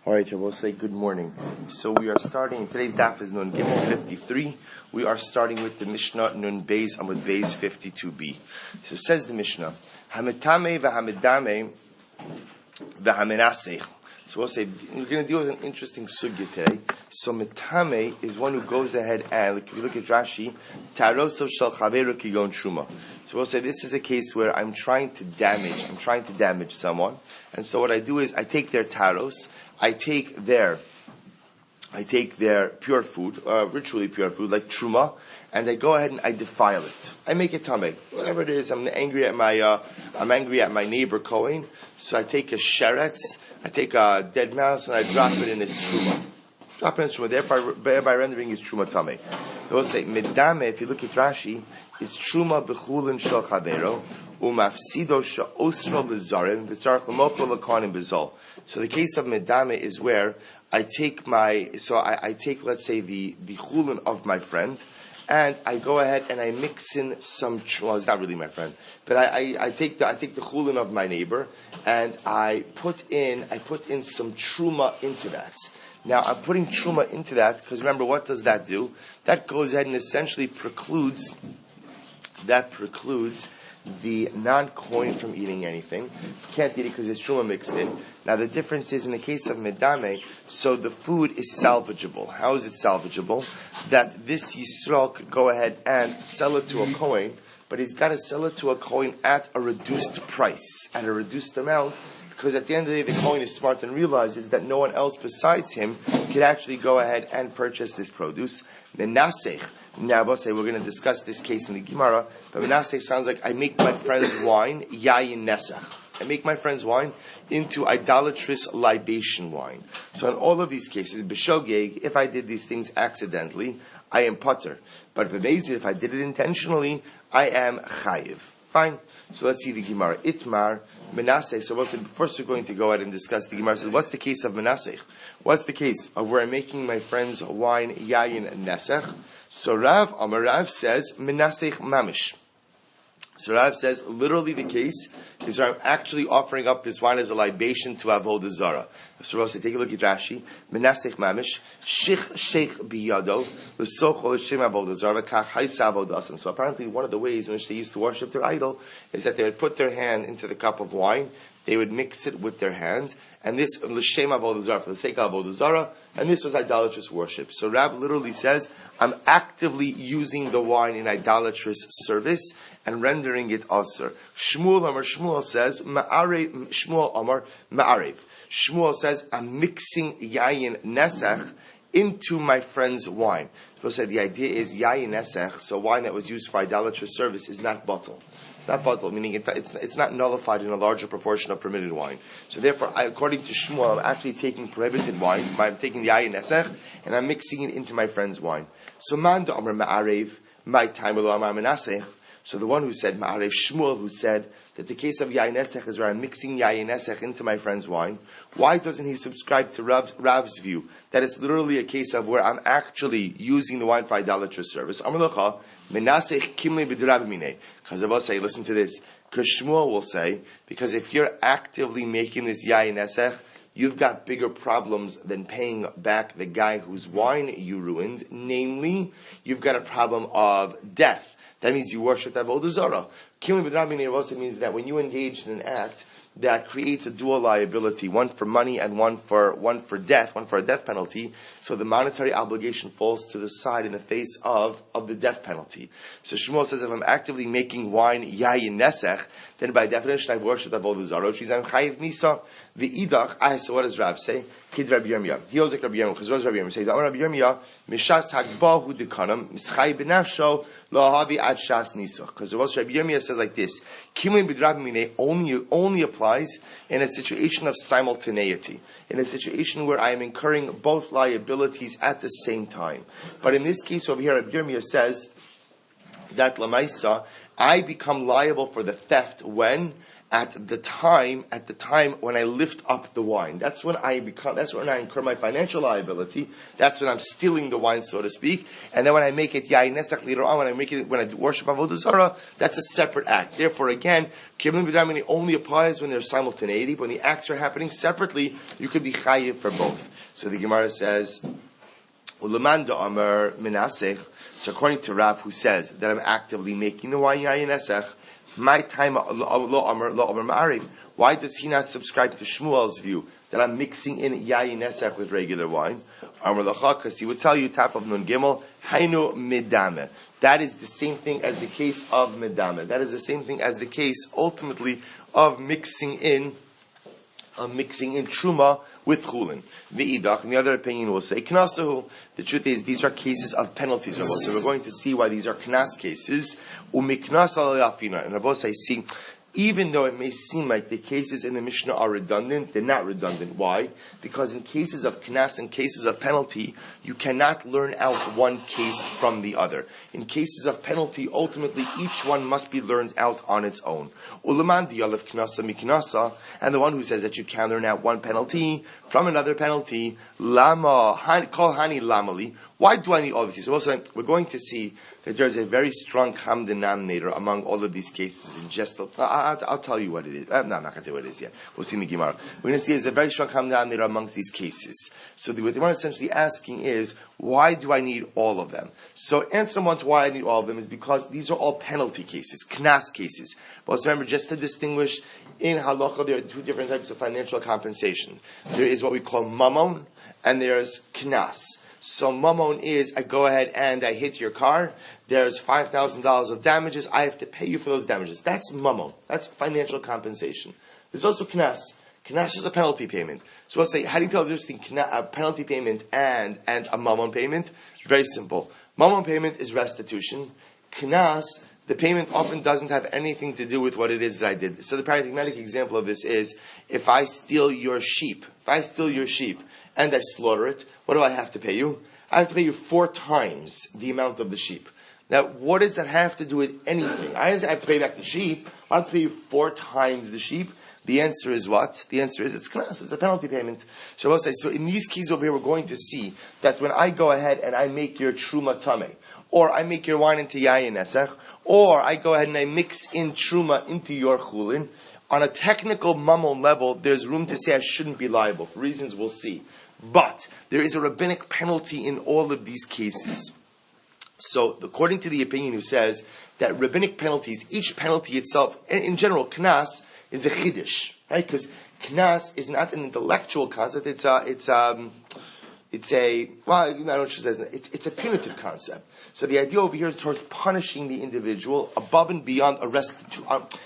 All right, we'll say good morning. So we are starting, today's daf is Nun Gittin 53. We are starting with the Mishnah Nun Beis Amud Beis 52b. So it says the Mishnah, Hamitame v'hamidame v'hamenasech. So we'll say, we're going to deal with an interesting sugya today. So mitame is one who goes ahead and, if you look at Rashi, taroso shel chaveru kigon truma. So we'll say this is a case where I'm trying to damage someone. And so what I do is I take their taros, I take their pure food, ritually pure food, like truma, and I go ahead and I defile it. I make it tameh. Whatever it is, I'm angry at my neighbor Cohen, so I take a sheretz, I take a dead mouse, and I drop it in his truma. Thereby rendering his truma tameh. They will say, medame, if you look at Rashi, is truma bechulin shel chavero, umafsido she'osro lezarim, v'tzarech l'mofro l'konim bezol. So the case of medame is where I take let's say the chulin of my friend, and I go ahead and I mix in some truma. Well, it's not really my friend, but I take the chulin of my neighbor, and I put in some truma into that. Now I'm putting truma into that because remember, what does that do? That goes ahead and essentially precludes the non-kohen from eating anything. Can't eat it because there's truma mixed in. Now the difference is in the case of medame, so the food is salvageable. How is it salvageable? That this Yisrael could go ahead and sell it to a kohen, but he's got to sell it to a kohen at a reduced price, at a reduced amount, because at the end of the day, the kohen is smart and realizes that no one else besides him could actually go ahead and purchase this produce. Menasech. Now, we're going to discuss this case in the Gemara, but Menasech sounds like I make my friend's wine, yayin nesach. I make my friend's wine into idolatrous libation wine. So in all of these cases, b'shogeg, if I did these things accidentally, I am potter. But b'mezid, if I did it intentionally, I am chayiv. Fine. So let's see the Gemara. Itmar, Menasech. So first we're going to go ahead and discuss the Gemara. So what's the case of Menasech? What's the case of where I'm making my friend's wine, yayin nesach? So Rav says, Menasech mamish. So Rav says, literally the case is where I'm actually offering up this wine as a libation to Avodah Zarah. So Rav says, take a look at Rashi. Menasech mamish, sheikh biyado, l'sochol l'shem Avodah Zarah, kach haisa avodasim. So apparently one of the ways in which they used to worship their idol is that they would put their hand into the cup of wine, they would mix it with their hand, and this l'shem Avodah Zarah, for the sake of Avodah Zarah, and this was idolatrous worship. So Rav literally says, I'm actively using the wine in idolatrous service and rendering it asur. Shmuel says, Shmuel Amar Ma'arev. Shmuel says, I'm mixing yayin nesach into my friend's wine. So say the idea is yayin nesach, so wine that was used for idolatrous service is not bottle. It's not bottle, meaning it's not nullified in a larger proportion of permitted wine. So therefore, according to Shmuel, I'm actually taking prohibited wine. I'm taking the yayin nesach and I'm mixing it into my friend's wine. So man da amar ma'arev, my time elo amar menasech. So the one who said ma'arev, Shmuel, who said that the case of yayin nesach is where I'm mixing yayin nesach into my friend's wine. Why doesn't he subscribe to Rav's view that it's literally a case of where I'm actually using the wine for idolatrous service? Amar lecha menasech kimle b'drab mine. Because I will say, listen to this. Because Shmuel will say, because if you're actively making this yayin nesach, you've got bigger problems than paying back the guy whose wine you ruined. Namely, you've got a problem of death. That means you worship Avodah Zarah. Killing b'drabmin also means that when you engage in an act that creates a dual liability, one for money and one for death, one for a death penalty, so the monetary obligation falls to the side in the face of the death penalty. So Shmuel says, if I'm actively making wine yayin nesech, then by definition I've worshipped Avodah Zarah, which means I'm chayiv misa. The idach, so what does Rav say? Kid Rabbi Yirmiyah. He holds like Rabbi Yirmiyah, because what does Rabbi Yirmiyah say? Rabbi Yirmiyah, mishas hagbahu dekanam, mischai b'nafsho, lo'ahavi ad shas nisa. Because what Rabbi Yirmiyah says like this, kimlin b'drab only applies in a situation of simultaneity, in a situation where I am incurring both liabilities at the same time. But in this case over here, Rabbi Yirmiyah says that lamaisa, I become liable for the theft when at the time when I lift up the wine. That's when I incur my financial liability. That's when I'm stealing the wine, so to speak. And then when I make it yayin nesach later on, when I worship avodah zarah, that's a separate act. Therefore, again, kibbutz b'damim only applies when there's simultaneity. But when the acts are happening separately, you could be chayiv for both. So the Gemara says, "Uleman da'amar minasech." So according to Rav, who says that I'm actively making the wine yayin nesach, my time lo amar ma'ariv. Why does he not subscribe to Shmuel's view that I'm mixing in yayin nesach with regular wine? Amar lacha, because he would tell you, top of Nun Gimel, hainu midame. That is the same thing as the case of midame. That is the same thing as the case, ultimately, of mixing in truma with chulin. The idach, and the other opinion will say knasahu. The truth is, these are cases of penalties. So we're going to see why these are knas cases. Umiknas al yafina. And Rabbi say, see, even though it may seem like the cases in the Mishnah are redundant, they're not redundant. Why? Because in cases of knas and cases of penalty, you cannot learn out one case from the other. In cases of penalty, ultimately each one must be learned out on its own. Ulaman diyalef knasa miknasa, and the one who says that you can learn out one penalty from another penalty, lama kol hani lamali. Why do I need all of these? Also, we're going to see that there's a very strong common denominator among all of these cases. In just, I'll tell you what it is. No, I'm not going to tell you what it is yet. We'll see in the Gemara. We're going to see there's a very strong common denominator amongst these cases. So what they're essentially asking is, why do I need all of them? So answer one to why I need all of them is because these are all penalty cases, knas cases. But also remember, just to distinguish, in halacha there are two different types of financial compensation. There is what we call mamon, and there's knas. So mamon is, I go ahead and I hit your car, there's $5,000 of damages, I have to pay you for those damages. That's mamon. That's financial compensation. There's also knas. Knas is a penalty payment. So we'll say, how do you tell the difference between a penalty payment and a mamon payment? Very simple. Mamon payment is restitution. Knas, the payment often doesn't have anything to do with what it is that I did. So the paradigmatic example of this is, if I steal your sheep, and I slaughter it, what do I have to pay you? I have to pay you 4 times the amount of the sheep. Now, what does that have to do with anything? I have to pay back the sheep. I have to pay you 4 times the sheep. The answer is what? The answer is it's knas. It's a penalty payment. So I'll say, so in these keys over here, we're going to see that when I go ahead and I make your truma tameh, or I make your wine into yayin nesach, or I go ahead and I mix in truma into your chulin, on a technical mammon level, there's room to say I shouldn't be liable, for reasons we'll see. But there is a rabbinic penalty in all of these cases. So, according to the opinion who says that rabbinic penalties, each penalty itself, in general, knas is a chiddush, right? Because knas is not an intellectual concept; it's a punitive concept. So the idea over here is towards punishing the individual above and beyond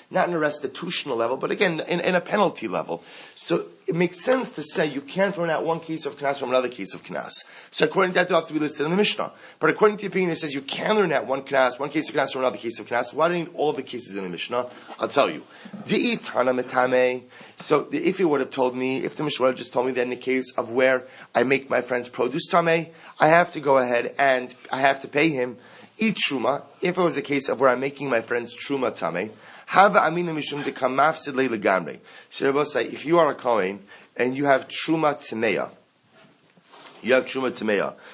not in a restitutional level, but again, in a penalty level. So it makes sense to say you can't run out one case of knas from another case of knas. So according to that, they'll have to be listed in the Mishnah. But according to the opinion that says you can learn out one case of knas from another case of knas, why do you need all the cases in the Mishnah? I'll tell you. So if he would have told me, if the Mishnah would have just told me that in the case of where I make my friend's produce tameh, I have to go ahead and I have to pay him eat truma. If it was a case of where I'm making my friend's truma tameh, hava amina mishum de kamafsid legamre. So Rabbi say, if you are a kohen and you have truma tameya,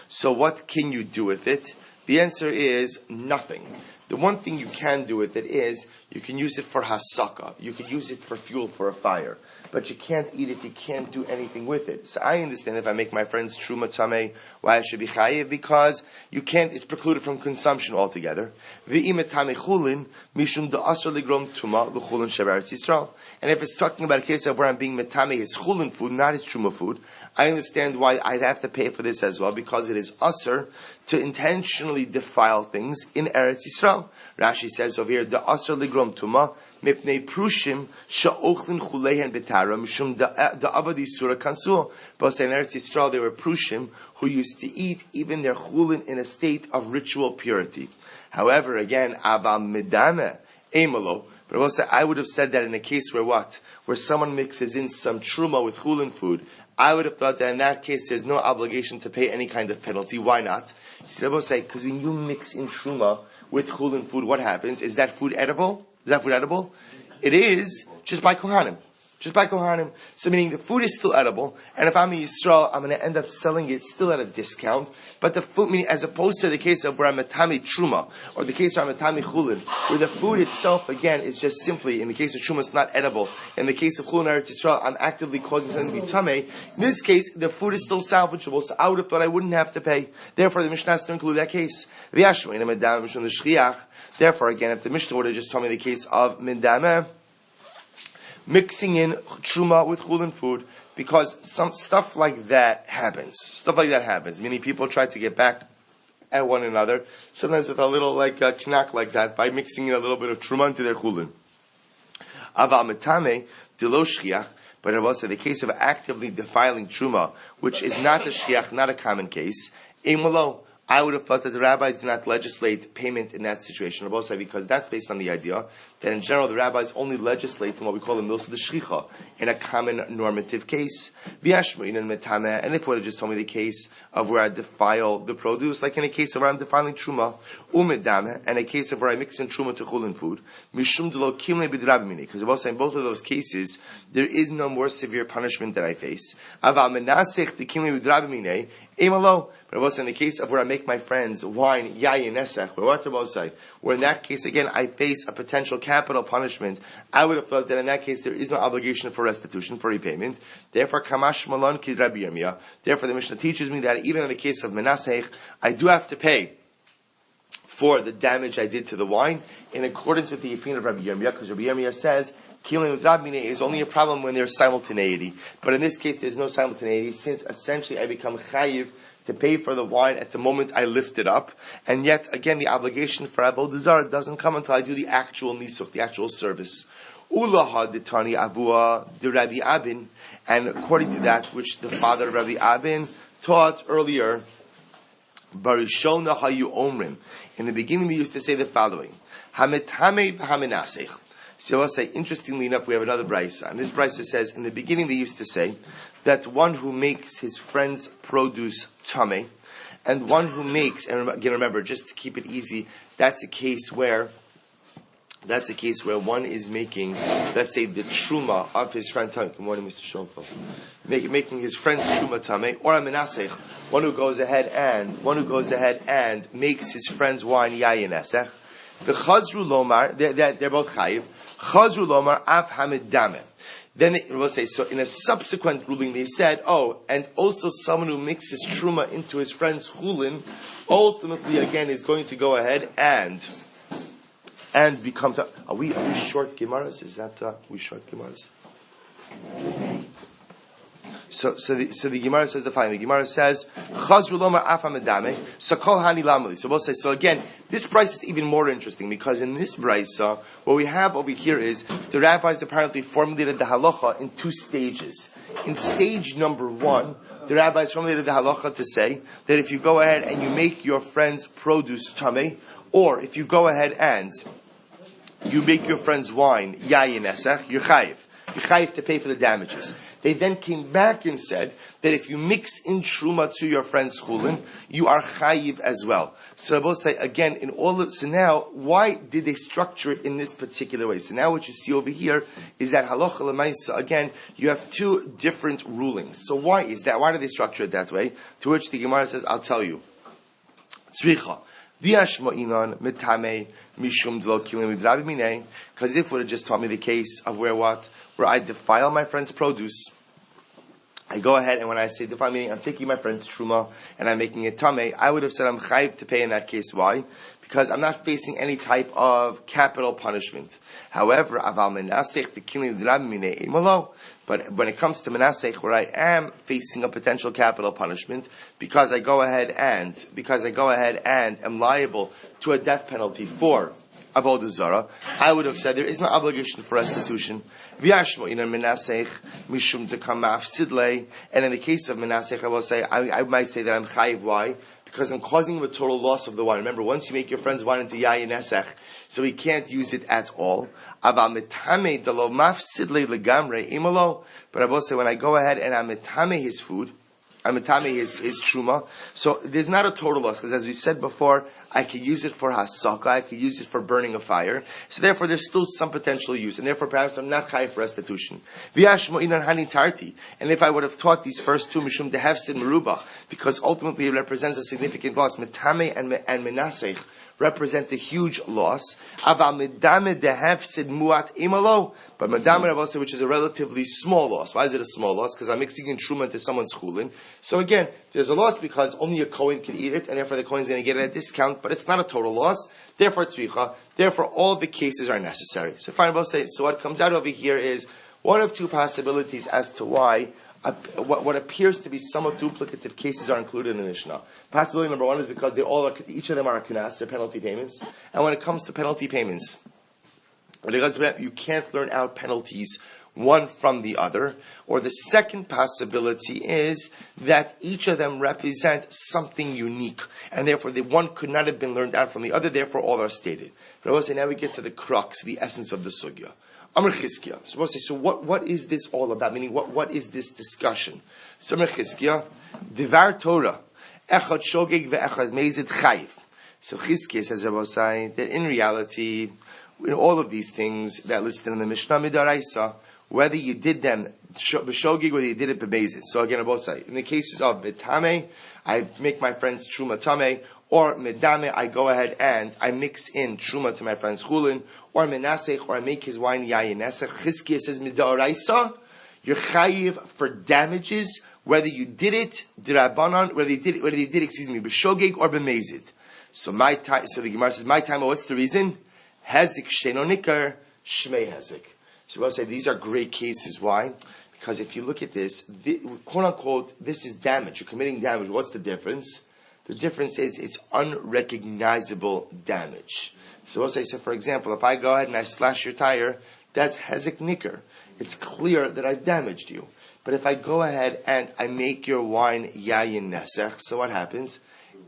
so what can you do with it? The answer is nothing. The one thing you can do with it is you can use it for hasaka. You can use it for fuel for a fire. But you can't eat it. You can't do anything with it. So I understand if I make my friend's truma tameh, why I should be chayiv, because you can't. It's precluded from consumption altogether. Ve'imet tameh chulin mishum da'asar ligrom tuma l'chulin sheberetz Yisrael. And if it's talking about a case of where I'm being metameh his chulin food, not his truma food, I understand why I'd have to pay for this as well, because it is asar to intentionally defile things in Eretz Yisrael. Rashi says over here, da'asar ligrom tuma mipnei prushim sha'ochlin chulehen betara mishum da'avadi surah kansul. But in Eretz Yisrael there were prushim who used to eat even their chulin in a state of ritual purity. However, again, abba medame emalo. But also, I would have said that in a case where what? Where someone mixes in some truma with chulin food, I would have thought that in that case there's no obligation to pay any kind of penalty. Why not? So Rabbi say, because when you mix in truma with chulin food, what happens? Is that food edible? Is that food edible? It is. Just by Kohanim. Just by Kohanim. So meaning the food is still edible, and if I'm a Yisrael, I'm going to end up selling it still at a discount. But the food, meaning as opposed to the case of where I'm a Tami Truma, or the case where I'm a Tami Chulin, where the food itself, again, is just simply, in the case of Truma, it's not edible. In the case of Chulin Eretz Yisrael, I'm actively causing something to be Tameh. In this case, the food is still salvageable, so I would have thought I wouldn't have to pay. Therefore, the Mishnah has to include that case. Therefore, again, if the Mishnah would have just told me the case of Mindameh, mixing in truma with chulin food, because some stuff like that happens. Meaning people try to get back at one another, sometimes with a little knack like that, by mixing in a little bit of truma into their chulin. Aval metame delo shchiach, but it was the case of actively defiling truma, which is not a shchiach, not a common case. Emolo. I would have thought that the rabbis did not legislate payment in that situation, because that's based on the idea that in general the rabbis only legislate from what we call the milsa de shchicha in a common normative case. And if it would have just told me the case of where I defile the produce, like in a case of where I'm defiling truma, and a case of where I mix in truma to chulin food, because it was in both of those cases there is no more severe punishment that I face. But it was in the case of where I make my friends wine, yayin, nesach, where in that case, again, I face a potential capital punishment. I would have thought that in that case there is no obligation for restitution, for repayment. Therefore, kamash malon kid Rabbi Yirmiyah. Therefore, the Mishnah teaches me that even in the case of menasech, I do have to pay for the damage I did to the wine, in accordance with the opinion of Rabbi Yirmiyah, because Rabbi Yirmiyah says, killing with Rabbi is only a problem when there's simultaneity. But in this case, there's no simultaneity, since essentially I become chayiv to pay for the wine at the moment I lift it up. And yet, again, the obligation for Avodah Zarah doesn't come until I do the actual nisuch, the actual service. Ulaha ditani avua de Rabbi Abin, and according to that which the father of Rabbi Abin taught earlier, Barishona hayu omrim. In the beginning we used to say the following, Hametame v'hamenasech. So I'll say, interestingly enough, we have another brisa, and this brisa says, in the beginning they used to say that one who makes his friend's produce tameh, and one who makes, and again remember, just to keep it easy, that's a case where one is making, let's say, the truma of his friend tameh. Good morning, Mr. Schoenfeld. Making his friend's truma tameh, or a menasech, one who goes ahead and makes his friend's wine yayin esech. The Chazru Lomar, they're both chayiv. Chazru Lomar af hamid dameh. Then it will say, so in a subsequent ruling they said, and also someone who mixes truma into his friend's chulin, ultimately again is going to go ahead and become. Are we short gemaras? Is that we short gemaras? Okay. So the Gemara says the following. The Gemara says, Chazru lomar af hamedame, so kol hani lamali. So we'll say, so again, this brisa is even more interesting, because in this brisa, what we have over here is, the rabbis apparently formulated the halacha in two stages. In stage number one, the rabbis formulated the halacha to say, that if you go ahead and you make your friend's produce tameh, or if you go ahead and you make your friend's wine yayin esech, you're chayiv. You're chayiv to pay for the damages. They then came back and said that if you mix in truma to your friend's chulin, you are chayiv as well. So Rabbi say again, so now, why did they structure it in this particular way? So now what you see over here is that halacha l'maisa, again, you have two different rulings. So why is that? Why do they structure it that way? To which the Gemara says, I'll tell you. Tzricha. Because if it would have just taught me the case of where I defile my friend's produce, I go ahead and when I say defile, meaning I'm taking my friend's truma and I'm making it tameh, I would have said I'm chayiv to pay in that case. Why? Because I'm not facing any type of capital punishment. However, but when it comes to menasech, where I am facing a potential capital punishment, because I go ahead and am liable to a death penalty for avodah zarah, I would have said there is no obligation for restitution. And in the case of menasech, I will say I might say that I'm chayiv. Why? Because I'm causing him a total loss of the wine. Remember, once you make your friend's wine into yayin esech, so he can't use it at all. But I will say when I go ahead and I'm metame his food, Amitame is truma. So there's not a total loss, because as we said before, I could use it for hasaka, I could use it for burning a fire. So therefore there's still some potential use, and therefore perhaps I'm not chayiv for restitution. V'yashmo inan hani tarti. And if I would have taught these first two, mishum dehefsid meruba, because ultimately it represents a significant loss, mitame and menasech represent a huge loss. But medame, which is a relatively small loss. Why is it a small loss? Because I'm mixing in truma into someone's chulin. So again, there's a loss because only a kohen can eat it, and therefore the kohen is going to get it at a discount, but it's not a total loss. Therefore, tzvicha. Therefore, all the cases are necessary. So finally, so what comes out over here is one of two possibilities as to why what appears to be somewhat duplicative cases are included in the Mishnah. Possibility number one is because each of them are a kanas, they're penalty payments. And when it comes to penalty payments, you can't learn out penalties one from the other. Or the second possibility is that each of them represent something unique, and therefore the one could not have been learned out from the other, therefore all are stated. But I will say now we get to the crux, the essence of the sugya. Amr Chizkiah. So we'll say, so what is this all about? Meaning, what is this discussion? So Amr Chizkiah, Divar Torah, Echad Shogeg ve'Echad Mezid Chayiv. So Chizkiah says, Rabbi Say, that in reality, in all of these things that are listed in the Mishnah Midaraisa, whether you did them b'shogeg, whether you did it b'mezid. So again, Rabbi Say, in the cases of B'tameh, I make my friend's truma tameh, or medame, I go ahead and I mix in truma to my friend's chulin, or menasech, or I make his wine yayin nesech. Chizkiah says midaraisa, you're chayiv for damages, whether you did it d'Rabbanan, whether you did it b'shogeg or b'mezid. So the Gemara says, my time. What's the reason? Hezik sheino nikar shmei hezik. So we'll say these are great cases. Why? Because if you look at this, quote unquote, this is damage. You're committing damage. What's the difference? The difference is it's unrecognizable damage. So we'll say, so for example, if I go ahead and I slash your tire, that's hezek nicker. It's clear that I've damaged you. But if I go ahead and I make your wine yayin nesech, so what happens?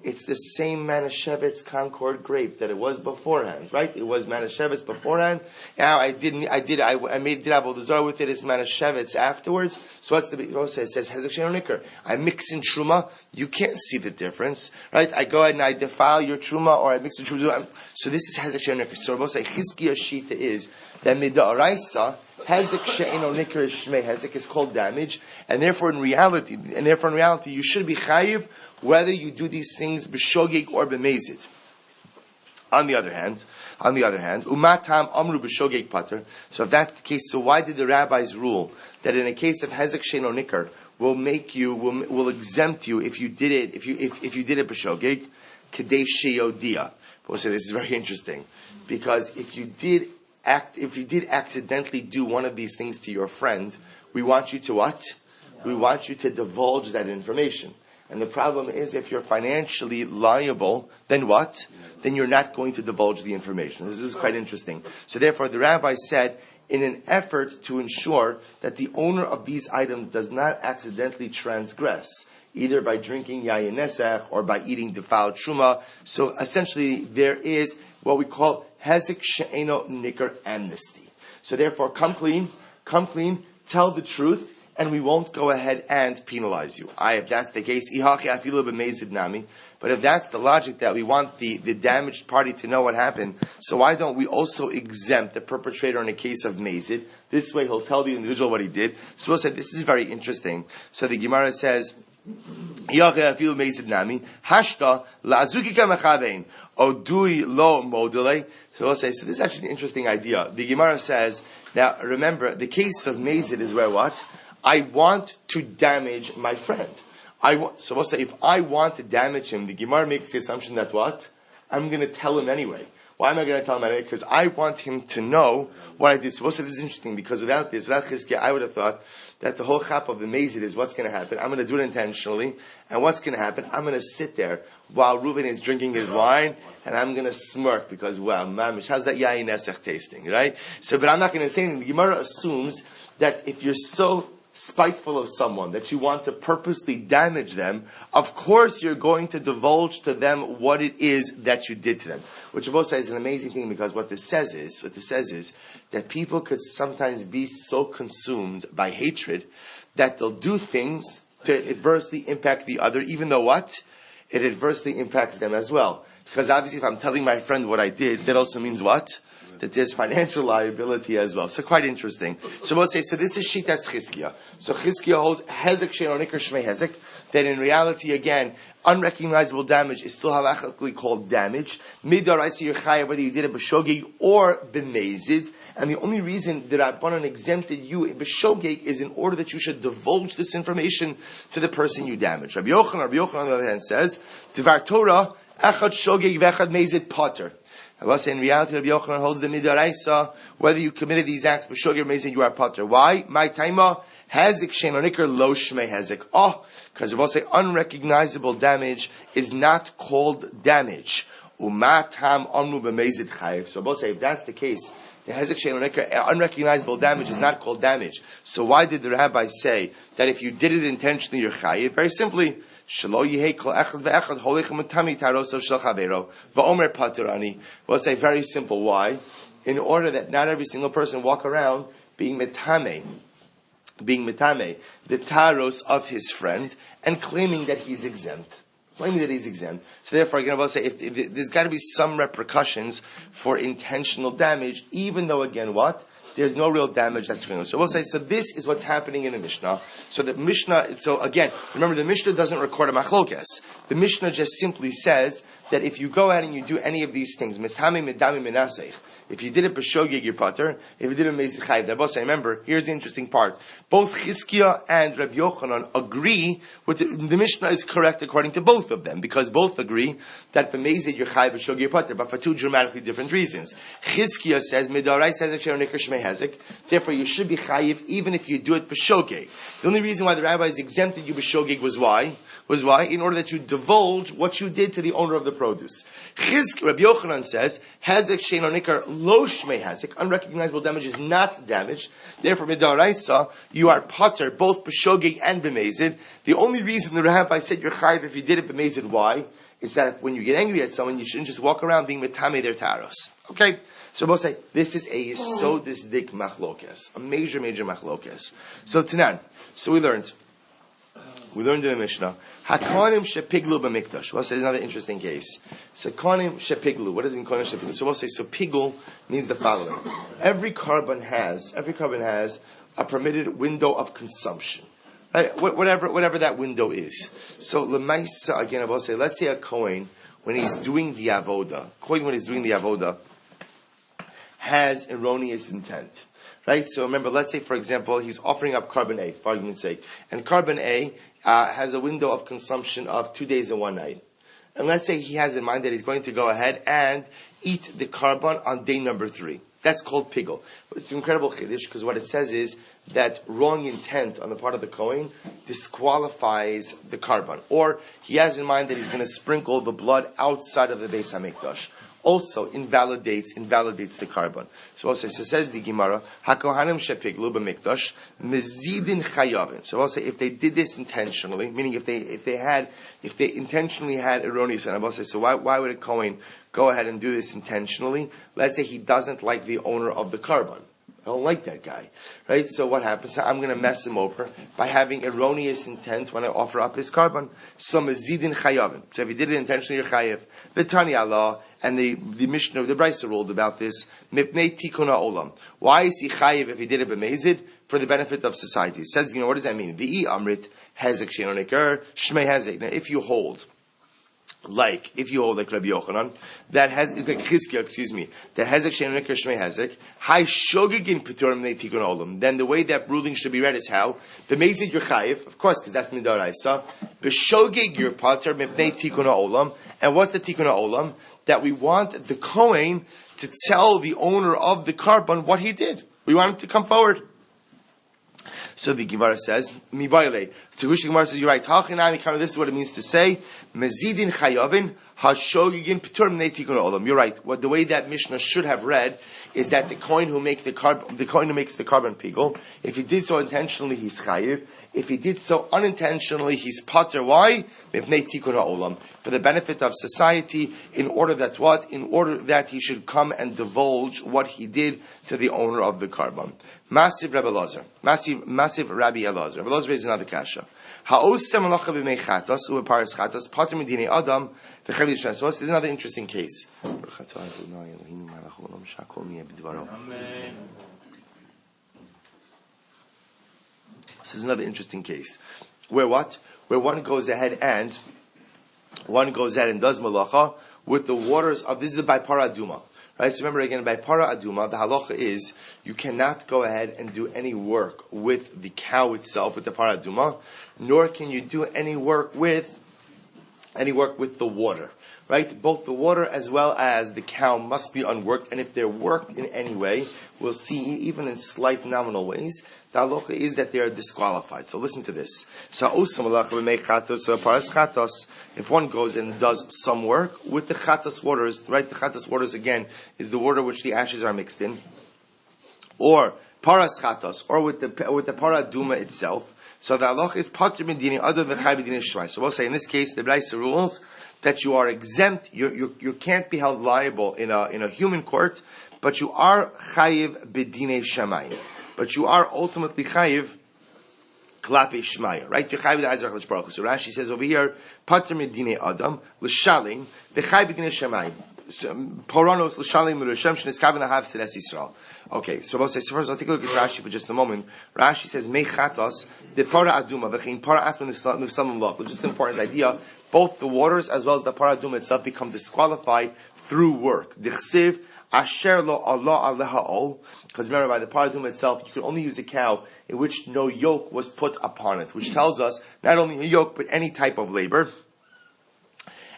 It's the same Manischewitz Concord grape that it was beforehand, right? It was Manischewitz beforehand. Now I made Dirabel Dazar with it as Manischewitz afterwards. So what's the big says? It says Hezek Sheino Nicker. I mix in Truma. You can't see the difference, right? I go ahead and I defile your Truma, or I mix in Truma. So this is Hezek Sheino Nicker. So we'll say Chizkiah Shita is that Midaraisa Hezek Sheino Nicker Shmei Hezek is called damage, and therefore in reality, you should be chayiv whether you do these things b'shogeg or b'mezid. On the other hand, umatam amru b'shogeg pater. So if that's the case, so why did the rabbis rule that in a case of hezek sheino nikar will exempt you if you did it if you did it b'shogeg kedei sheyodia? We'll say this is very interesting, because if you did accidentally do one of these things to your friend, we want you to what? We want you to divulge that information. And the problem is, if you're financially liable, then what? Then you're not going to divulge the information. This is quite interesting. So therefore, the rabbi said, in an effort to ensure that the owner of these items does not accidentally transgress, either by drinking yayin nesech or by eating defiled truma. So essentially, there is what we call hezek she'eno nikar amnesty. So therefore, come clean, tell the truth, and we won't go ahead and penalize you. If that's the case, but if that's the logic that we want the damaged party to know what happened, so why don't we also exempt the perpetrator in a case of mezid? This way he'll tell the individual what he did. So we'll say, this is very interesting. So the Gemara says, Hashta odui lo modele. So we'll say, so this is actually an interesting idea. The Gemara says, now remember, the case of mezid is where what? I want to damage my friend. So we'll say, if I want to damage him, the Gemara makes the assumption that what? I'm going to tell him anyway. Why am I going to tell him anyway? Because I want him to know what I did. So we'll say, this is interesting, because without Chizkiah, I would have thought that the whole chap of the mezid is what's going to happen. I'm going to do it intentionally. And what's going to happen? I'm going to sit there while Reuben is drinking his wine, and I'm going to smirk because, wow, mamish, how's that yayin nesech tasting, right? So, but I'm not going to say anything. The Gemara assumes that if you're so spiteful of someone that you want to purposely damage them, of course you're going to divulge to them what it is that you did to them. Which Rabbi says is an amazing thing, because what this says is that people could sometimes be so consumed by hatred that they'll do things to adversely impact the other, even though what? It adversely impacts them as well. Because obviously if I'm telling my friend what I did, that also means what? That there's financial liability as well. So quite interesting. So we'll say, so this is Shitas Chizkiah. So Chizkiah holds Hezek She'eino Nikar Shmei Hezek, that in reality, again, unrecognizable damage is still halachically called damage. Midaraisa you're chayav, whether you did it b'shogeg or b'mezid. And the only reason that Rabbanan exempted you b'shogeg is in order that you should divulge this information to the person you damaged. Rabbi Yochanan on the other hand says, Divar Torah, echad shogeg v'echad mezid potter. I will say in reality, Rabbi Yochanan holds the midaraisa, whether you committed these acts b'shogeg or mezid, you are potter. Why? My taima, Hazik she'eino nikar lo shmei hazik. Because we will say unrecognizable damage is not called damage. Umatam amnu b'mezid chayiv. So we will say if that's the case, the Hazik she'eino nikar, unrecognizable damage is not called damage. So why did the rabbi say that if you did it intentionally, you're chayiv? Very simply, shelo yihei kol echad ve'echad holechem matami tarosav shel chavero va'omer paterani. We'll say very simple. Why? In order that not every single person walk around being metame, the taros of his friend, and claiming that he's exempt. So therefore, again, I will say, if there's got to be some repercussions for intentional damage, even though, again, what? There's no real damage that's going on. So we'll say, so this is what's happening in the Mishnah. So the Mishnah, so again, remember the Mishnah doesn't record a machlokes. The Mishnah just simply says that if you go ahead and you do any of these things, metame, medami, menasech, if you did it b'shogeg, you're pater. If you did it mezid chayiv, remember, here's the interesting part. Both Chizkiah and Rabbi Yochanan agree with the Mishnah is correct according to both of them, because both agree that b'mezid you're chayiv, b'shogeg you're pater, but for two dramatically different reasons. Chizkiah says, midarai says nikar shmei hezek, therefore you should be chayiv even if you do it b'shogeg. The only reason why the rabbis exempted you b'shogeg was why? In order that you divulge what you did to the owner of the produce. Rabbi Yochanan says, hezek she'eino nikar lo shmei hezek, unrecognizable damage is not damage. Therefore, midaraisa, you are potter, both b'shogeg and b'mezid. The only reason the rabbi said you're chayiv if you did it b'mezid, why? Is that when you get angry at someone, you shouldn't just walk around being metame their taros. Okay? So we'll say, this is a yesodis dik machlokes, a major machlokes. So Tanan, so we learned in the Mishnah, Hakonim shepiglu b'mikdash. We'll say another interesting case. So konim shepiglu. What does it mean konim shepiglu? So we'll say, so pigul means the following. Every carbon has a permitted window of consumption. Right? Whatever that window is. So lemaisa, again, I will say, let's say a kohen, when he's doing the avoda, has erroneous intent. Right? So remember, let's say, for example, he's offering up carbon A, for argument's sake. And carbon A has a window of consumption of 2 days and 1 night. And let's say he has in mind that he's going to go ahead and eat the carbon on day number 3. That's called pigul. It's an incredible chiddush, because what it says is that wrong intent on the part of the kohen disqualifies the carbon. Or he has in mind that he's going to sprinkle the blood outside of the Beis HaMikdash. Also invalidates the carbon. So also, so says the Gemara, Hakohanim shepiglu b'mikdash mezidin chayavin. So also, if they did this intentionally, meaning if they intentionally had erroneous, and I will say, so why would a kohen go ahead and do this intentionally? Let's say he doesn't like the owner of the carbon. I don't like that guy, right? So what happens? So I'm going to mess him over by having erroneous intent when I offer up his carbon. So mezidin chayavin. So if he did it intentionally, you're chayav. V'tani Allah, and the Mishnah, the Brisa ruled about this. Mipnei tikun ha'olam. Why is he chayav if he did it b'mezid? For the benefit of society. It says, what does that mean? V'i amrit hezek she'eino nikar shmei hezek. Now, if you hold like Rabbi Yochanan, that has like Chizkiah, that hezek she'eino nikar shmei hezek, hay shogegin p'turim mipnei tikun ha'olam. Then the way that ruling should be read is how b'mezid you're chayav, of course, because that's midaraisa. B'shogeg you're pater mipnei tikun ha'olam. And what's the tikun ha'olam? That we want the kohen to tell the owner of the carbon what he did. We want him to come forward. So the Gemara says, "Mibayle." So the Gemara says, "You're right. This is what it means to say mezidin chayavin hashogigin p'turim neitikun olam." You're right. What the way that Mishnah should have read is that the kohen who makes the carbon pigul, if he did so intentionally, he's chayiv. If he did so unintentionally, he's pater. Why? For the benefit of society, in order that what? In order that he should come and divulge what he did to the owner of the karban. Massive Rabbi Elazar. Massive Rabbi Elazar. Rabbi Elazar is another kasha. So it's another interesting case. This is another interesting case. Where what? Where one goes ahead and does malacha with the waters of, this is by para aduma. Right? So remember again, by para aduma, the halacha is you cannot go ahead and do any work with the cow itself, with the para aduma, nor can you do any work with the water. Right? Both the water as well as the cow must be unworked, and if they're worked in any way, we'll see even in slight nominal ways, the halacha is that they are disqualified. So listen to this. If one goes and does some work with the chatas waters, right? The chatas waters again is the water which the ashes are mixed in, or paras chatas, or with the para duma itself. So the halacha is patr medini other than chay medini shmai. So we'll say in this case the Braisa rules that you are exempt. You can't be held liable in a human court, but you are chayiv b'dinei shamayim. But you are ultimately chayiv klapi shmaya, right? You're chayiv the Isaac Baruch. So Rashi says over here, patr medine adam l'shalim the chayiv b'dinei shamayim. Poronos l'shalim l'shem sheniskaven lahav sedes Yisrael. Okay, so we'll say. So first, I'll take a look at Rashi for just a moment. Rashi says mechatos the para aduma v'chein para asman nusamim lach. Which is an important idea. Both the waters as well as the para aduma itself become disqualified through work. Dichsiv asher lo Allah aleha'ol. Because remember, by the paradum itself, you can only use a cow in which no yoke was put upon it, which tells us not only a yoke, but any type of labor.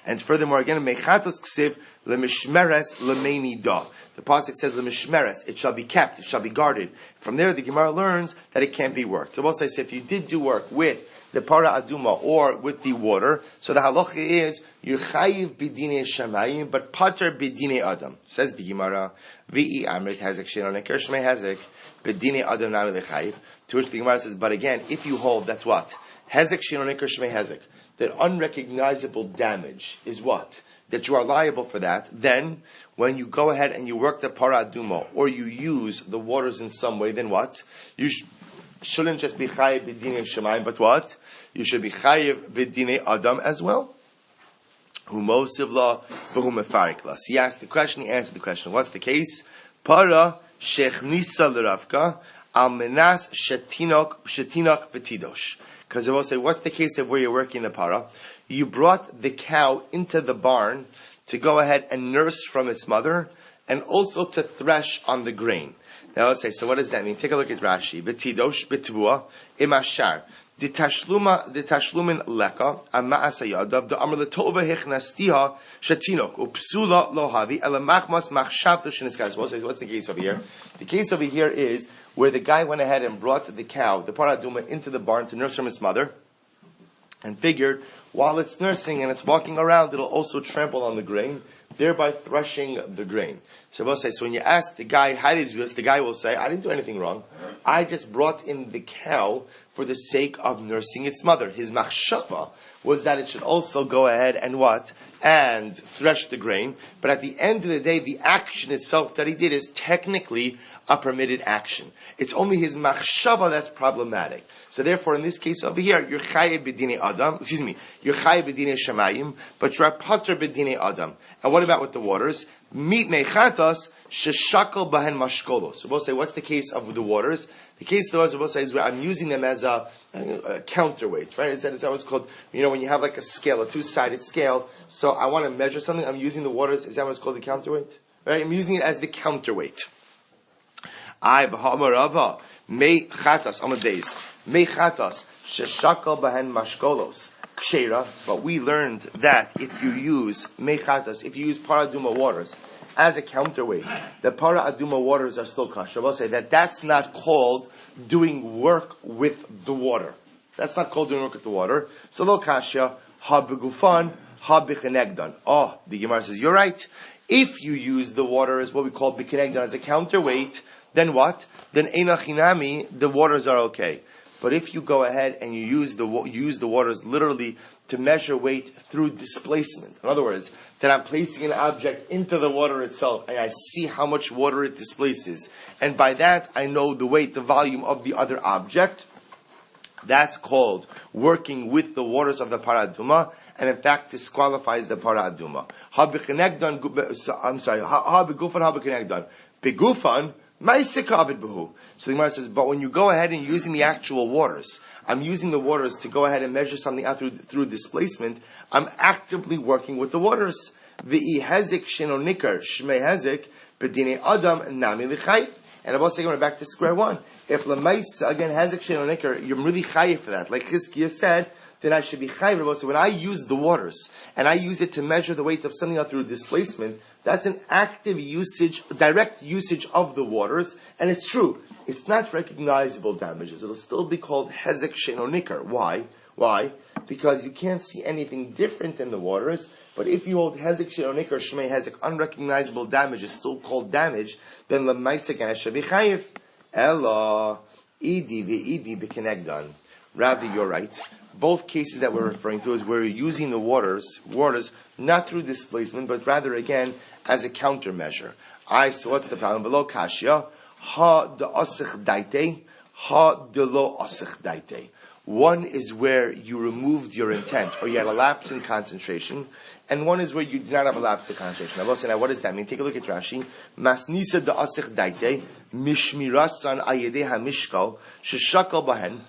And furthermore, again, mechatos ksiv lemishmeres lemeini da. The pasuk says lemishmeres, it shall be kept, it shall be guarded. From there, the Gemara learns that it can't be worked. So we'll say, if you did do work with the para aduma or with the water, so the halacha is you chayiv b'dinei shamayim, but pater b'dinei adam. Says the Gemara, v'i amrit hazek she'no neker shmei hazek b'dinei adam nami lechayiv. To which the Gemara says, but again, if you hold, that's what hazek she'no neker shmei hazek, that unrecognizable damage is what, that you are liable for that. Then when you go ahead and you work the para aduma or you use the waters in some way, then what you shouldn't just be chayiv b'dinei shamayim, but what? You should be chayiv b'dinei adam as well. Hu mosiv la v'hu mefarik la. He asked the question, he answered the question. What's the case? Para shechnisa l'ravka al menas shetinok v'tidosh. Because they will say, what's the case of where you're working the para? You brought the cow into the barn to go ahead and nurse from its mother, and also to thresh on the grain. Now let's say, so what does that mean? Take a look at Rashi. B'tidosh, b'tvua, imashar. The tashlumin leka, amma asayadav, the amr letova hechnastiha, shatinok, upsula lohavi, elamachmas machshavto sheniskaz. What's the case over here? The case over here is where the guy went ahead and brought the cow, the paraduma, into the barn to nurse from its mother, and figured, while it's nursing and it's walking around, it'll also trample on the grain, thereby threshing the grain. So we'll say, so when you ask the guy, how did you do this? The guy will say, I didn't do anything wrong. I just brought in the cow for the sake of nursing its mother. His machshava was that it should also go ahead and what? And thresh the grain. But at the end of the day, the action itself that he did is technically a permitted action. It's only his machshava that's problematic. So therefore, in this case over here, you're chayiv b'dinei adam, you're chayiv b'dinei shamayim, but you're pater b'dinei adam. And what about with the waters? Meet mechatas sheshakal bahen mashkolos. So we'll say, what's the case of the waters? The case of the waters, we'll say, is where I'm using them as a counterweight, right? Is that what's called, when you have like a scale, a two-sided scale, so I want to measure something, I'm using the waters, is that what's called the counterweight? Right? I'm using it as the counterweight. B'ha'amarava, me chatas, on the days, me chatas, sheshakal bahen mashkolos. Kshera, but we learned that if you use mechatas, if you use paraduma waters as a counterweight, the para aduma waters are still kosher. We'll say that that's not called doing work with the water. That's not called doing work with the water. So lo kasha ha begufan ha bichenegdan. Oh, the Gemara says you're right. If you use the water as what we call bichenegdan as a counterweight, then what? Then einachinami, the waters are okay. But if you go ahead and you use the waters literally to measure weight through displacement, in other words, that I'm placing an object into the water itself and I see how much water it displaces, and by that I know the weight, the volume of the other object, that's called working with the waters of the Para Aduma, and in fact disqualifies the Para Aduma. Begufan, so the Gemara says, but when you go ahead and using the actual waters, I'm using the waters to go ahead and measure something out through displacement, I'm actively working with the waters. V'i hezek sheno nikar shmei hezek b'dinei adam nami l'chayv. And I'm also going back to square one. If lemaisa again hezek sheno nikar, you're really chayiv for that. Like Chizkiah said, then I should be chayiv. So when I use the waters and I use it to measure the weight of something out through displacement, that's an active usage, direct usage of the waters, and it's true. It's not recognizable damages. It'll still be called hezek she'eno nikar. Why? Why? Because you can't see anything different in the waters. But if you hold hezek she'eno nikar, shmei hezek, unrecognizable damage is still called damage, then l'maisa again should be chayiv. Ella idi ve'idi b'kenegdan. Rabbi, you're right. Both cases that we're referring to is where you're using the waters not through displacement, but rather again as a countermeasure. So what's the problem? Below kashya, ha de asich daite, ha de lo asich daite. One is where you removed your intent, or you had a lapse in concentration, and one is where you did not have a lapse in concentration. Now, what does that mean? Take a look at Rashi. Masnisa de asich daite, mishmirasan ayedeh hamishkal, sheshakal bahen,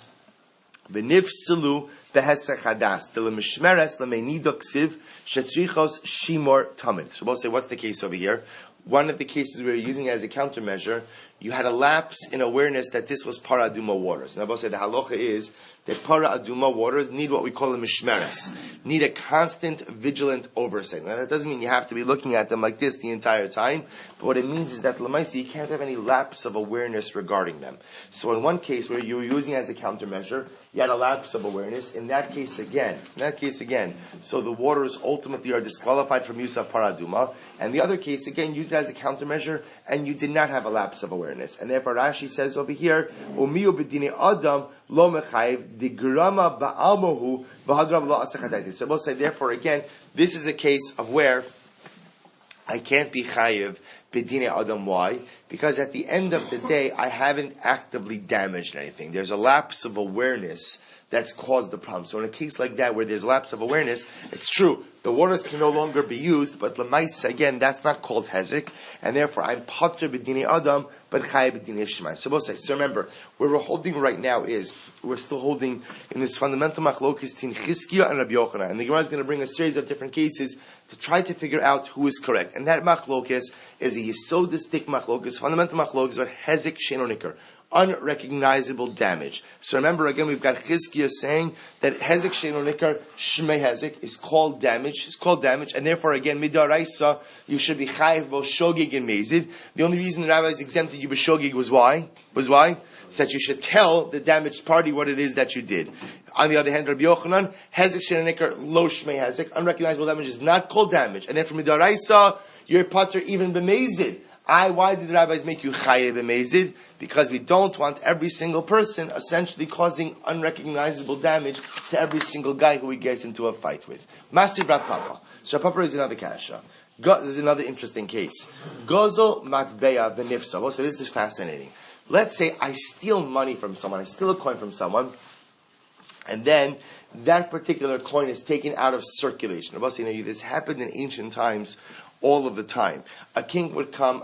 v'nifselu behesech hadas, delemishmeres lemenidoksiv, shetzrichos shimor tamid. So we'll say, what's the case over here? One of the cases where you're using it as a countermeasure, you had a lapse in awareness that this was Para Aduma waters. And I will say the halacha is that Para Aduma waters need what we call a mishmeres, need a constant, vigilant oversight. Now that doesn't mean you have to be looking at them like this the entire time, but what it means is that lemaisa, you can't have any lapse of awareness regarding them. So in one case where you were using it as a countermeasure, you had a lapse of awareness. In that case again, so the waters ultimately are disqualified from use of Para Aduma. And the other case again, used it as a countermeasure, and you did not have a lapse of awareness. And therefore Rashi says over here, Umiyu b'dinei adam lo mechayiv digrama ba'almohu v'hadrav lo asachadaytis. So we'll say therefore again, this is a case of where I can't be chayiv b'dinei adam. Why? Because at the end of the day, I haven't actively damaged anything. There's a lapse of awareness that's caused the problem. So in a case like that, where there's lapse of awareness, it's true, the waters can no longer be used, but l'maisa, again, that's not called hezek, and therefore I'm pater b'dinei adam, but chayiv b'dinei shmai. So we'll say, so remember, where we're holding right now is, we're still holding in this fundamental machlokes between Chizkiah and Rabbi Yochanan, and the Gemara is going to bring a series of different cases to try to figure out who is correct. And that machlokes is a yesodistic machlokes, fundamental machlokes about hezek she'eno nikar, unrecognizable damage. So remember again, we've got Chizkiah saying that hezek she'eno nikar shmei hezek is called damage, and therefore again midaraisa you should be chayiv both shogig and mezid. The only reason the rabbis exempted you b'shogig was why? So that you should tell the damaged party what it is that you did. On the other hand, Rabbi Yochanan, hezek she'eno nikar lo shmei hezek, unrecognizable damage is not called damage, and then from midaraisa you're pater even b'mezid. Why did the rabbis make you chayiv b'mezid? Because we don't want every single person essentially causing unrecognizable damage to every single guy who he gets into a fight with. Master Rav Papa. So Rav Papa is another kasha. This is another interesting case. Gozel matbeya v'nifsa. Well, so this is fascinating. Let's say I steal money from someone, I steal a coin from someone, and then that particular coin is taken out of circulation. This happened in ancient times all of the time. A king would come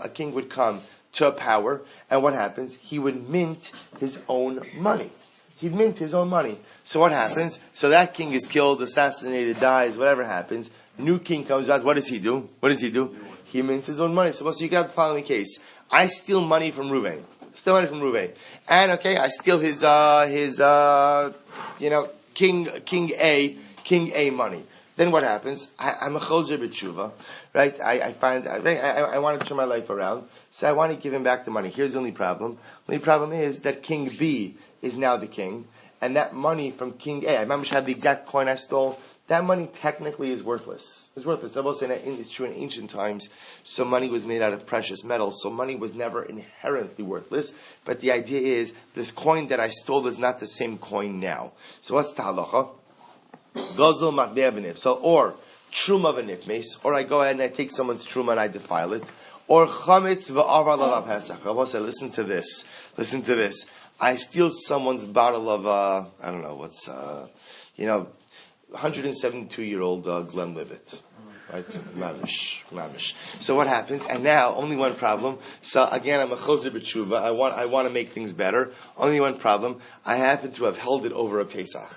to a power, and what happens? He would mint his own money. He'd mint his own money. So what happens? So that king is killed, assassinated, dies, whatever happens. New king comes out. What does he do? He mints his own money. So you got the following case. I steal money from Ruvain. And I steal his King A money. Then what happens? I'm a chozer b'tshuva, right? I want to turn my life around, so I want to give him back the money. Here's the only problem. The only problem is that King B is now the king, and that money from King A, I remember I have the exact coin I stole, that money technically is worthless. It's worthless. It's true in ancient times. So money was made out of precious metals. So money was never inherently worthless. But the idea is, this coin that I stole is not the same coin now. So what's the halacha? Gozel matbeh v'nif. So, or truma v'nifmes, or I go ahead and I take someone's truma and I defile it. Or chametz v'avar lalav pesach. Rabbi said, listen to this. Listen to this. I steal someone's bottle of, I don't know, 172-year-old Glenlivet. Right? Mamish. So what happens? And now, only one problem. So again, I'm a choser b'tshuva. I want to make things better. Only one problem. I happen to have held it over a Pesach.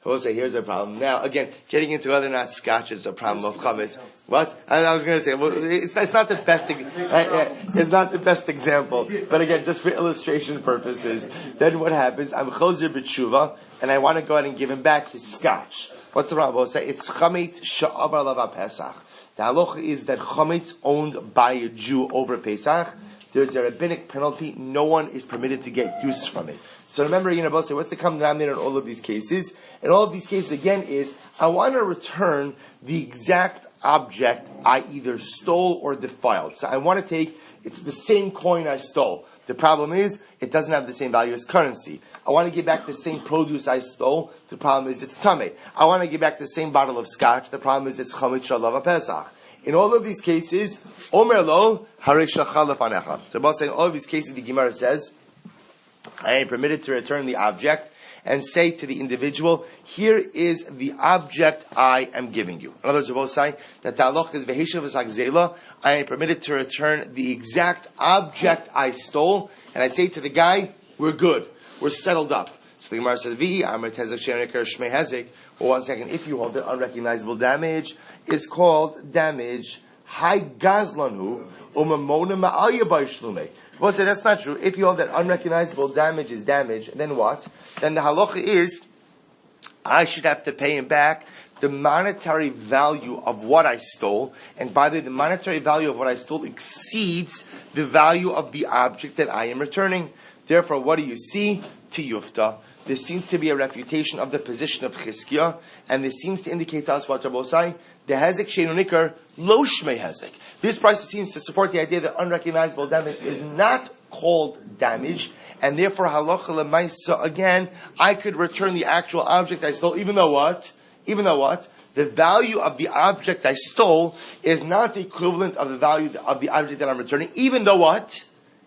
I will say, here's the problem. Now, again, getting into whether or not scotch is a problem of chametz. What? I was going to say, well, it's not the best. It's not the best example. But again, just for illustration purposes, then what happens? I'm choser b'tshuva, and I want to go ahead and give him back his scotch. What's the problem? We'll say it's chametz sha'avar lava Pesach. The halacha is that chametz owned by a Jew over Pesach, there's a rabbinic penalty. No one is permitted to get use from it. So remember, what's the common denominator in all of these cases? In all of these cases, again, is I want to return the exact object I either stole or defiled. So I want to take, it's the same coin I stole. The problem is, it doesn't have the same value as currency. I want to give back the same produce I stole. The problem is, it's tameh. I want to give back the same bottle of scotch. The problem is, it's chametz shalav pesach. In all of these cases, Omer lo harish shachal lefanecha. So about saying all of these cases, the Gemara says, I am permitted to return the object and say to the individual, here is the object I am giving you. In other words, both say that the halach is v'heishav v'sagzela. I am permitted to return the exact object I stole, and I say to the guy, we're good, we're settled up. So the Gemara says, "Vi amrit hezek shenikar shmei hezek." Well, 1 second, if you hold it, unrecognizable damage is called damage. Hai gazlanu umamona ma'alya b'ishlume. Well, say that's not true. If you hold that unrecognizable damage is damage, then what? Then the halacha is, I should have to pay him back the monetary value of what I stole. And by the way, the monetary value of what I stole exceeds the value of the object that I am returning. Therefore, what do you see? Tiyufta. This seems to be a refutation of the position of Chizkiah, and this seems to indicate to us what Rabbosai, the hezek sheinu nikar lo shmei hezek. This price seems to support the idea that unrecognizable damage is not called damage, and therefore halacha lemaisa, again, I could return the actual object I stole, even though what? The value of the object I stole is not the equivalent of the value of the object that I'm returning, even though what?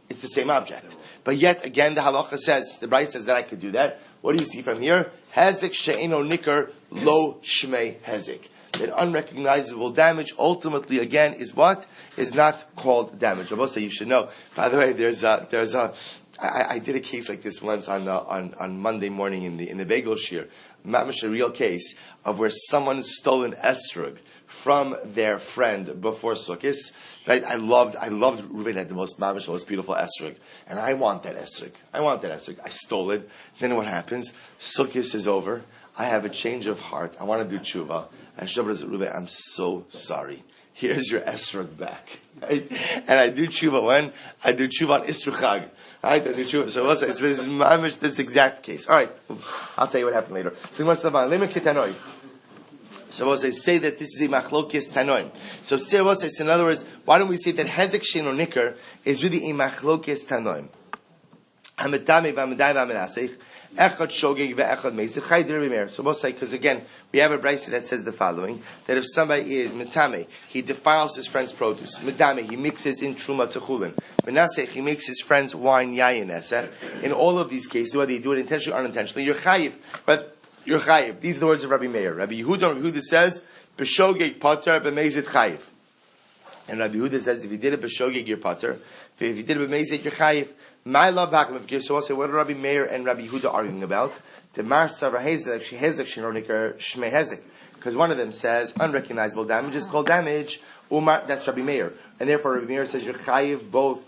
It's the same object. But yet, again, the halacha says, the Bryce says that I could do that. What do you see from here? Hezek she'eno nikar lo shmei hezek. That unrecognizable damage ultimately, again, is what? Is not called damage. Rabbosai, you should know. By the way, I did a case like this once on Monday morning in the bagel shir. Mamish, a real case of where someone stole an esrog from their friend before Sukkot. Right? I loved Reuven had the most beautiful esrog. And I want that esrog. I stole it. Then what happens? Sukkot is over. I have a change of heart. I want to do tshuva. And Shabbat says, Reuven, I'm so sorry. Here's your esrog back. Right? And I do tshuva when? I do tshuva on Isru Chag. Right? I do tshuva. So this is mamish this exact case. Alright. I'll tell you what happened later. So Shabbos says, say that this is a machlokes tanoim. So Shabbos says, in other words, why don't we say that hezek sheino nikar is really a machlokes tanoim? Hametame v'amadai v'amenasech echad shogeg ve'echad meisich chaydir b'mer. So Shabbos say, because again, we have a brayso that says the following, that if somebody is metame, he defiles his friend's produce. Metame, he mixes in truma to chulin. Menasech, he makes his friend's wine yayin eser. In all of these cases, whether you do it intentionally or unintentionally, you're chayiv. But you're chayiv. These are the words of Rabbi Meir. Rabbi Yehuda says, "B'shogeg pater b'meizit chayiv." And Rabbi Yehuda says, if you did it b'shogeg, you're pater. If you did it b'meizit, you're chayiv. My love back. So I'll say, what are Rabbi Meir and Rabbi Yehuda arguing about? Because one of them says unrecognizable damage is called damage. Umar, that's Rabbi Meir, and therefore Rabbi Meir says you're chayiv both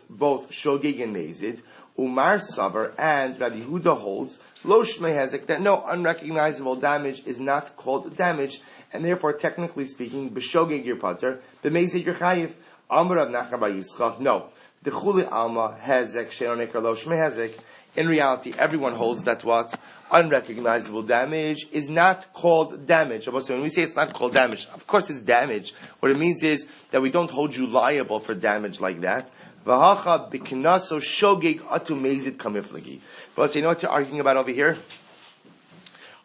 shogeg and meizit. Umar Savar and Rabbi Yehuda holds lo shmei hezek, that no unrecognizable damage is not called damage, and therefore, technically speaking, b'shogeg your pater, b'meizid your chayiv. Amar Rav Nachman bar Yitzchak, no. The chuli alma hezek she'onikar lo shmei hezek. In reality, everyone holds that what unrecognizable damage is not called damage. So when we say it's not called damage, of course it's damage. What it means is that we don't hold you liable for damage like that. V'hacha b'knaso shogeg atu mezid kamiflagi. But you know what they're arguing about over here?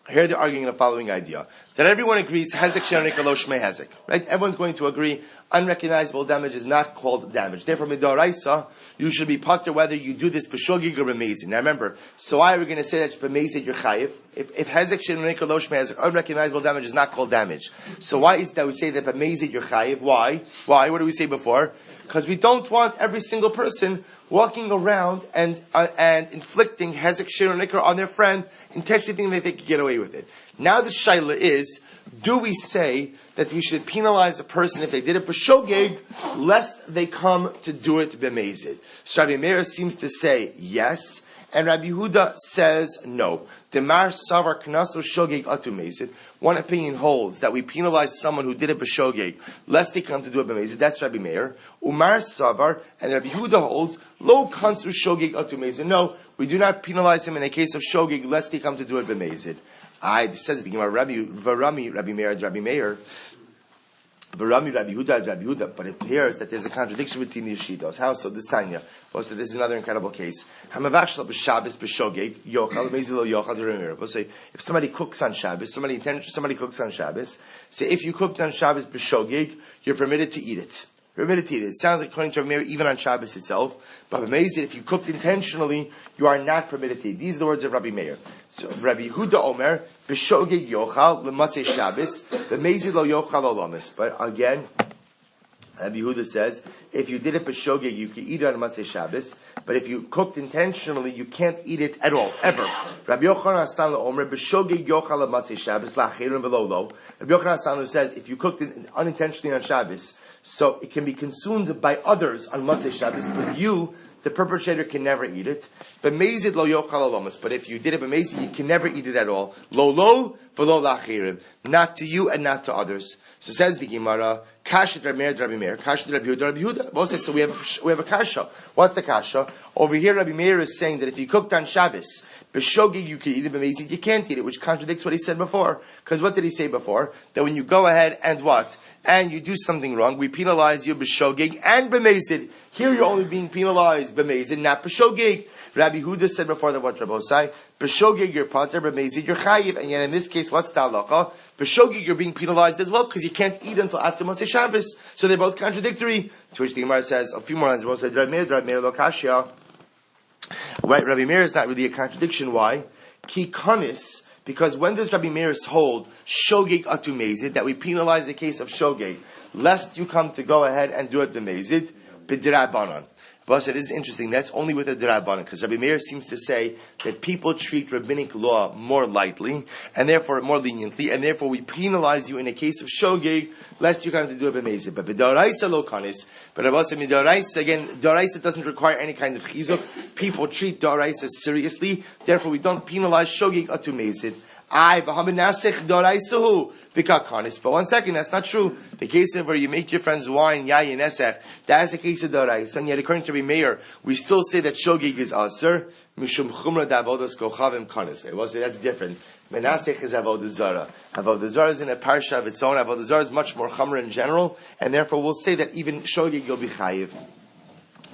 Here they're arguing the following idea. That everyone agrees, hezek she'anik lo shmei hezek. Right? Everyone's going to agree, unrecognizable damage is not called damage. Therefore, midaraisa, you should be pater whether you do this b'shogig or b'mezid. Now remember, so why are we going to say that b'mezid you're chayiv? If hezek she'anik lo shmei hezek, unrecognizable damage is not called damage. So why is it that we say that b'mezid you're chayiv? Why? What did we say before? Because we don't want every single person walking around and inflicting hezek she'anik on their friend, intentionally thinking that they could get away with it. Now the shaila is, do we say that we should penalize a person if they did it b'shogeg, lest they come to do it b'mezid? So Rabbi Meir seems to say yes, and Rabbi Yehuda says no. Demar savar knaso shogeg atu mezid. One opinion holds that we penalize someone who did it b'shogeg, lest they come to do it b'mezid. That's Rabbi Meir. Umar savar, and Rabbi Yehuda holds lo kansu shogeg atu mezid. No, we do not penalize him in a case of shogeg, lest he come to do it b'mezid. Says the Gemara, Rabbi Meir, Rabbi Meir. Varami, Rabbi Huda, but it appears that there's a contradiction between the Yeshidos. How so? The Sanya. Well, so this is another incredible case. Hamavashla b'Shabbos b'shogeg yochal mezilo yochal d'Ramir. We'll say if somebody cooks on Shabbos, somebody cooks on Shabbos. Say if you cooked on Shabbos b'shogeg, you're permitted to eat it. Permitted to eat it. It sounds like according to Rabbi Meir, even on Shabbos itself. But amazing, if you cooked intentionally, you are not permitted to eat. These are the words of Rabbi Meir. So Rabbi Huda Omer, b'shogeg yochal l'matzei Shabbos, b'mezid lo yochal olamis. But again, Rabbi Huda says, if you did it b'shogeg, you can eat it on Matzei Shabbos. But if you cooked intentionally, you can't eat it at all, ever. Rabbi Yochanan Hasan Omer, b'shogeg yochal l'matzei Shabbos, la'achirim v'lo lo. Rabbi Yochanan Hasan says, if you cooked it unintentionally on Shabbos, so it can be consumed by others on Matzei Shabbos, but you, the perpetrator, can never eat it. B'mezid lo yochal olamis. But if you did it b'mezid, you can never eat it at all. Lo lo v'lo la'achirim. Not to you and not to others. So says the Gemara, kasha Rabbi Meir, kasha Rabbi Yehuda. Both says, so we have a kasha. What's the kasha? Over here, Rabbi Meir is saying that if you cooked on Shabbos, b'shogeg you can eat it, b'mezid you can't eat it, which contradicts what he said before. Because what did he say before? That when you go ahead and what? And you do something wrong, we penalize you b'shogeg and b'mezid. Here you're only being penalized b'mezid, not b'shogeg. Rabbi Huda said before that what Rabbi Osai, b'shogeg you're pater, b'mezid you're chayiv, and yet in this case, what's the halacha? B'shogeg you're being penalized as well, because you can't eat until after Matzei Shabbos. So they're both contradictory. To which the Gemara says, a few more lines, Rabbi said, Rabbi Meir lo kashya. Right, Rabbi Meir is not really a contradiction. Why? Ki kanis, because when does Rabbi Meir hold shogeg atu mezid, that we penalize the case of shogeg, lest you come to go ahead and do it b'mezid, b'dirabanan. But it is interesting, that's only with a dirabanan, because Rabbi Meir seems to say that people treat rabbinic law more lightly, and therefore more leniently, and therefore we penalize you in a case of shogeg, lest you come to do it b'mezid. But b'daraisa lo kanis, but Rabbi said midaraisa, again, daraisa doesn't require any kind of chizuk. People treat daraisa seriously, therefore we don't penalize shogeg atu mezid. But 1 second, that's not true. The case of where you make your friends wine, yayin esech, that is a case of daraisa. And yet, according to Rabbi Meir, we still say that shogeg is aser. Mishum chumra da'avodas kochavim kanis. Well, so that's different. Menasech is avodah zara. Avodah zara is in a parsha of its own. Avodah zara is much more chumra in general, and therefore we'll say that even shogeg you'll be chayiv.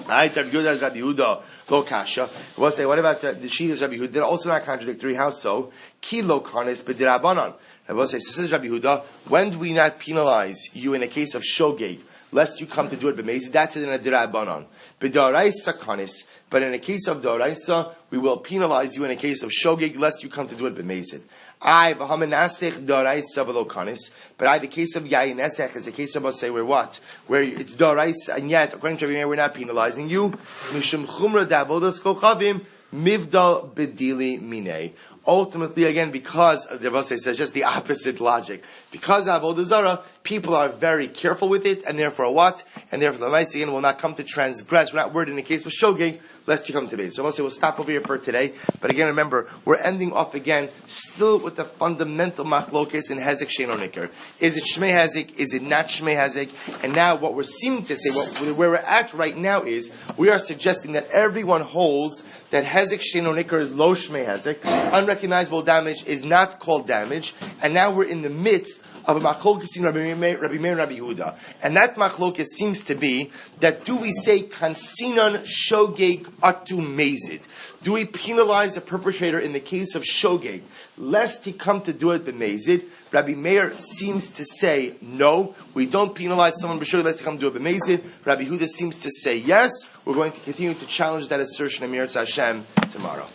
Right, Rabbi Yehuda, Rabbi Yehuda, lo kasha. We'll say, what about the Shitas Rabbi Yehuda? They're also not contradictory. How so? Ki lo kanis b'dirabanan. Rabbi says, this is Rabbi Yehuda. When do we not penalize you in a case of shogeg, lest you come to do it b'mezid? That's in a dirabanan. B'daraisa kanis. But in a case of daraisa, we will penalize you in a case of shogeg, lest you come to do it b'mezid. V'hamenasech daraisa v'lo kanis. But the case of yayin esech is a case of us say where what? Where it's daraisa, and yet, according to Rabbi Meir, we're not penalizing you. Mishum chumra da'avodas kochavim mivdal bedili minei. Ultimately, again, because the Rebbe says just the opposite logic. Because of Avodah Zarah, people are very careful with it, and therefore what? And therefore the Maisa again will not come to transgress. We're not worried in the case of shogeg, lest you come to base. So I'll say we'll stop over here for today. But again, remember, we're ending off again, still with the fundamental machlokes in hezek shein nikr. Is it shmei hezek? Is it not shmei hezek? And now what we're seeming to say, where we're at right now is, we are suggesting that everyone holds that hezek shein nikr is lo shmei hezek. Unrecognizable damage is not called damage. And now we're in the midst of a machlokes in Rabbi Meir and Rabbi Yehuda. And that machlokes seems to be that do we say kansinan shogeg atu mezid? Do we penalize the perpetrator in the case of shogeg, lest he come to do it b'mezid? Rabbi Meir seems to say no, we don't penalize someone b'shogeg lest he come to do it b'mezid. Rabbi Yehuda seems to say yes. We're going to continue to challenge that assertion of Mir Hashem tomorrow.